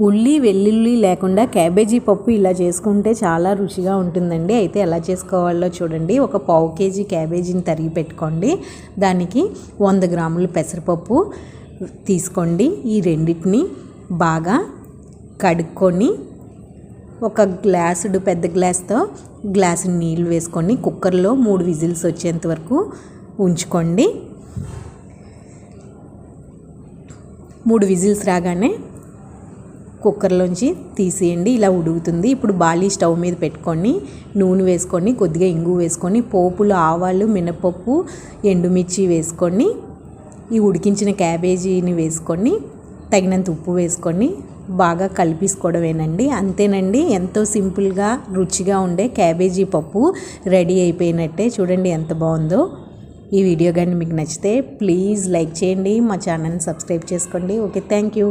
ఉల్లి వెల్లుల్లి లేకుండా క్యాబేజీ పప్పు ఇలా చేసుకుంటే చాలా రుచిగా ఉంటుందండి. అయితే ఎలా చేసుకోవాలో చూడండి. ఒక పావు కేజీ క్యాబేజీని తరిగి పెట్టుకోండి. దానికి 100 గ్రాములు పెసరపప్పు తీసుకోండి. ఈ రెండింటిని బాగా కడుక్కొని ఒక గ్లాసుడు పెద్ద గ్లాస్తో గ్లాసు నీళ్ళు వేసుకొని కుక్కర్లో 3 విజిల్స్ వచ్చేంత వరకు ఉంచుకోండి. 3 విజిల్స్ రాగానే కుక్కర్లోంచి తీసేయండి. ఇలా ఉడుకుతుంది. ఇప్పుడు బాళీ స్టవ్ మీద పెట్టుకొని నూనె వేసుకొని కొద్దిగా ఇంగు వేసుకొని పోపులు ఆవాలు మినపప్పు ఎండుమిర్చి వేసుకొని ఈ ఉడికించిన క్యాబేజీని వేసుకొని తగినంత ఉప్పు వేసుకొని బాగా కలిపేసుకోవడమేనండి. అంతేనండి, ఎంతో సింపుల్గా రుచిగా ఉండే క్యాబేజీ పప్పు రెడీ అయిపోయినట్టే. చూడండి ఎంత బాగుందో. ఈ వీడియో కానీ మీకు నచ్చితే ప్లీజ్ లైక్ చేయండి, మా ఛానల్ని సబ్స్క్రైబ్ చేసుకోండి. Okay, thank you.